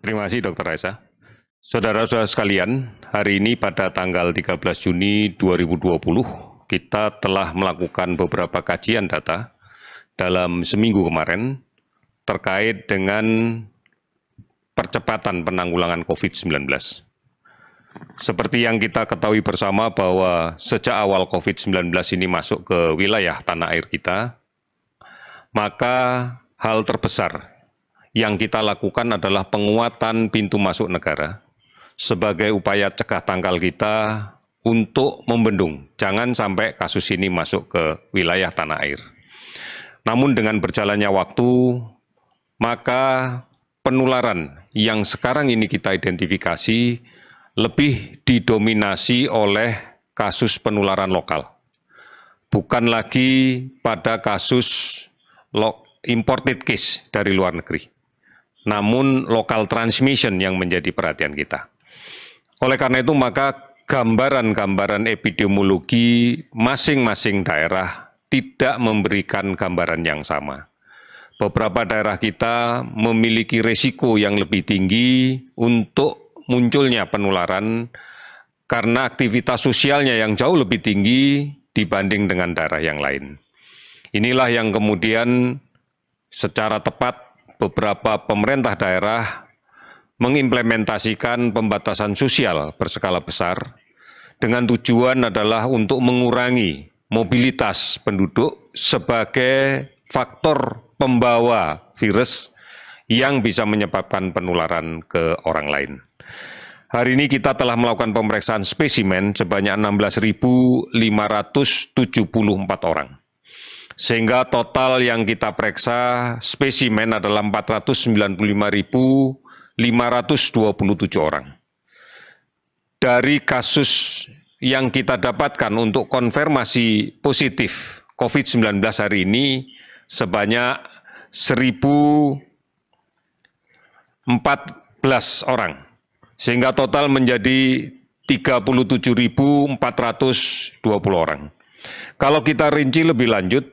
Terima kasih Dr. Raisa. Saudara-saudara sekalian, hari ini pada tanggal 13 Juni 2020, kita telah melakukan beberapa kajian data dalam seminggu kemarin terkait dengan percepatan penanggulangan COVID-19. Seperti yang kita ketahui bersama bahwa sejak awal COVID-19 ini masuk ke wilayah tanah air kita, maka hal terbesar yang kita lakukan adalah penguatan pintu masuk negara sebagai upaya cegah tangkal kita untuk membendung, jangan sampai kasus ini masuk ke wilayah tanah air. Namun dengan berjalannya waktu, maka penularan yang sekarang ini kita identifikasi lebih didominasi oleh kasus penularan lokal. Bukan lagi pada kasus imported case dari luar negeri, namun local transmission yang menjadi perhatian kita. Oleh karena itu, maka gambaran-gambaran epidemiologi masing-masing daerah tidak memberikan gambaran yang sama. Beberapa daerah kita memiliki risiko yang lebih tinggi untuk munculnya penularan karena aktivitas sosialnya yang jauh lebih tinggi dibanding dengan daerah yang lain. Inilah yang kemudian secara tepat beberapa pemerintah daerah mengimplementasikan pembatasan sosial berskala besar dengan tujuan adalah untuk mengurangi mobilitas penduduk sebagai faktor pembawa virus yang bisa menyebabkan penularan ke orang lain. Hari ini kita telah melakukan pemeriksaan spesimen sebanyak 16.574 orang. Sehingga total yang kita periksa spesimen adalah 495.527 orang. Dari kasus yang kita dapatkan untuk konfirmasi positif COVID-19 hari ini sebanyak 1.014 orang. Sehingga total menjadi 37.420 orang. Kalau kita rinci lebih lanjut,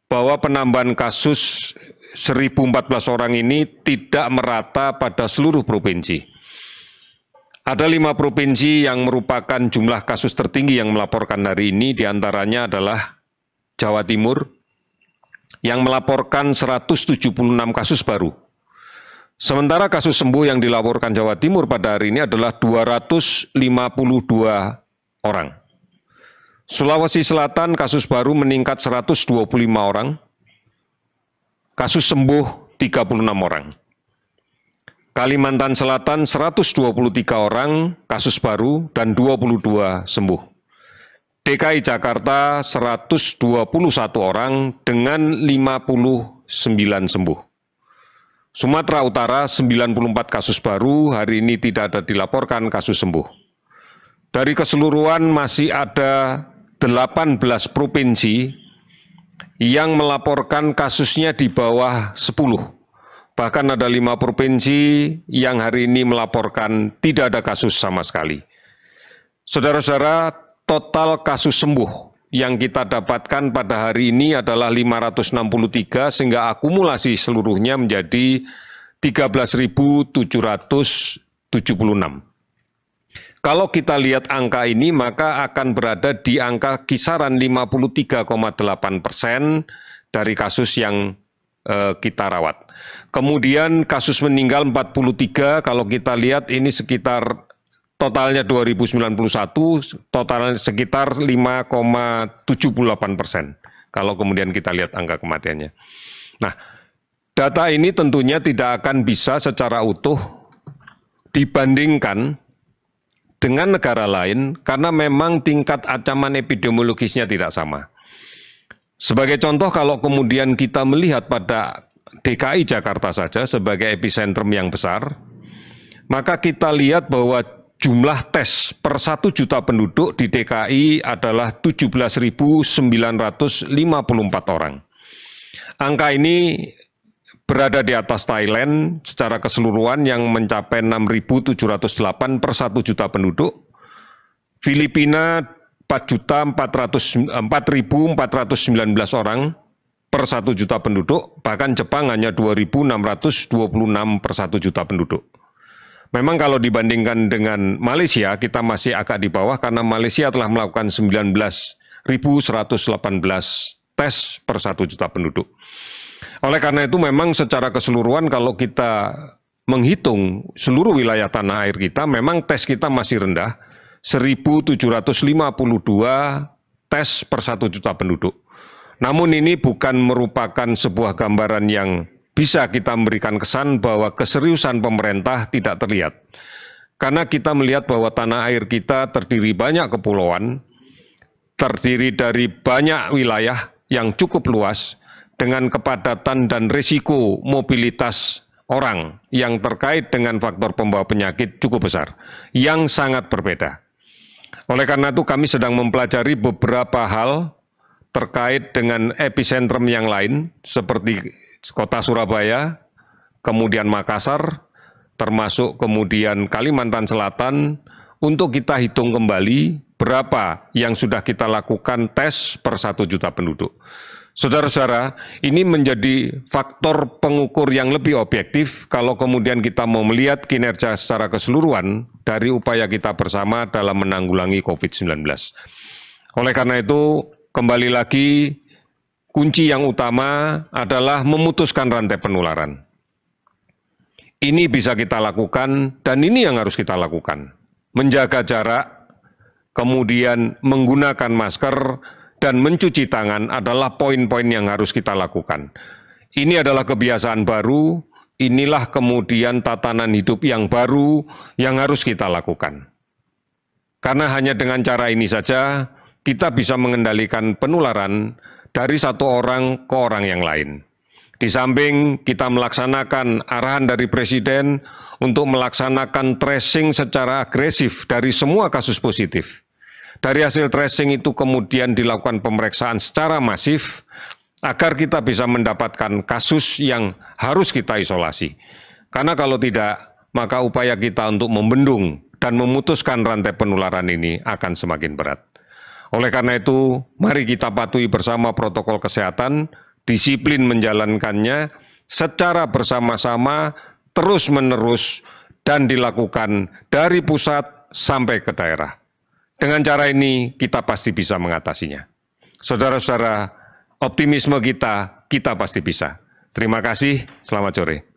bahwa penambahan kasus 1.014 orang ini tidak merata pada seluruh provinsi. Ada 5 provinsi yang merupakan jumlah kasus tertinggi yang melaporkan hari ini, diantaranya adalah Jawa Timur, yang melaporkan 176 kasus baru. Sementara kasus sembuh yang dilaporkan Jawa Timur pada hari ini adalah 252 orang. Sulawesi Selatan kasus baru meningkat 125 orang, kasus sembuh 36 orang. Kalimantan Selatan 123 orang kasus baru dan 22 sembuh. DKI Jakarta 121 orang dengan 59 sembuh. Sumatera Utara 94 kasus baru, hari ini tidak ada dilaporkan kasus sembuh. Dari keseluruhan masih ada 18 provinsi yang melaporkan kasusnya di bawah 10. Bahkan ada 5 provinsi yang hari ini melaporkan tidak ada kasus sama sekali. Saudara-saudara, total kasus sembuh yang kita dapatkan pada hari ini adalah 563 sehingga akumulasi seluruhnya menjadi 13.776. Kalau kita lihat angka ini maka akan berada di angka kisaran 53,8% dari kasus yang kita rawat. Kemudian kasus meninggal 43, kalau kita lihat ini sekitar totalnya 2091, totalnya sekitar 5,78%. Kalau kemudian kita lihat angka kematiannya. Nah, data ini tentunya tidak akan bisa secara utuh dibandingkan dengan negara lain karena memang tingkat ancaman epidemiologisnya tidak sama. Sebagai contoh, kalau kemudian kita melihat pada DKI Jakarta saja sebagai epicentrum yang besar, maka kita lihat bahwa jumlah tes per 1 juta penduduk di DKI adalah 17.954 orang. Angka ini berada di atas Thailand secara keseluruhan yang mencapai 6.708 per 1 juta penduduk. Filipina 4.419 orang per 1 juta penduduk, bahkan Jepang hanya 2.626 per 1 juta penduduk. Memang kalau dibandingkan dengan Malaysia, kita masih agak di bawah karena Malaysia telah melakukan 19.118 tes per 1 juta penduduk. Oleh karena itu memang secara keseluruhan kalau kita menghitung seluruh wilayah tanah air kita, memang tes kita masih rendah, 1.752 tes per 1 juta penduduk. Namun ini bukan merupakan sebuah gambaran yang bisa kita memberikan kesan bahwa keseriusan pemerintah tidak terlihat. Karena kita melihat bahwa tanah air kita terdiri banyak kepulauan, terdiri dari banyak wilayah yang cukup luas, dengan kepadatan dan risiko mobilitas orang yang terkait dengan faktor pembawa penyakit cukup besar, yang sangat berbeda. Oleh karena itu kami sedang mempelajari beberapa hal terkait dengan epicentrum yang lain, seperti Kota Surabaya, kemudian Makassar, termasuk kemudian Kalimantan Selatan, untuk kita hitung kembali berapa yang sudah kita lakukan tes per 1 juta penduduk. Saudara-saudara, ini menjadi faktor pengukur yang lebih objektif kalau kemudian kita mau melihat kinerja secara keseluruhan dari upaya kita bersama dalam menanggulangi COVID-19. Oleh karena itu, kembali lagi, kunci yang utama adalah memutuskan rantai penularan. Ini bisa kita lakukan dan ini yang harus kita lakukan. Menjaga jarak, kemudian menggunakan masker, dan mencuci tangan adalah poin-poin yang harus kita lakukan. Ini adalah kebiasaan baru, inilah kemudian tatanan hidup yang baru yang harus kita lakukan. Karena hanya dengan cara ini saja kita bisa mengendalikan penularan dari satu orang ke orang yang lain. Di samping kita melaksanakan arahan dari Presiden untuk melaksanakan tracing secara agresif dari semua kasus positif. Dari hasil tracing itu kemudian dilakukan pemeriksaan secara masif agar kita bisa mendapatkan kasus yang harus kita isolasi. Karena kalau tidak, maka upaya kita untuk membendung dan memutuskan rantai penularan ini akan semakin berat. Oleh karena itu, mari kita patuhi bersama protokol kesehatan, disiplin menjalankannya secara bersama-sama, terus-menerus, dan dilakukan dari pusat sampai ke daerah. Dengan cara ini, kita pasti bisa mengatasinya. Saudara-saudara, optimisme kita pasti bisa. Terima kasih, selamat sore.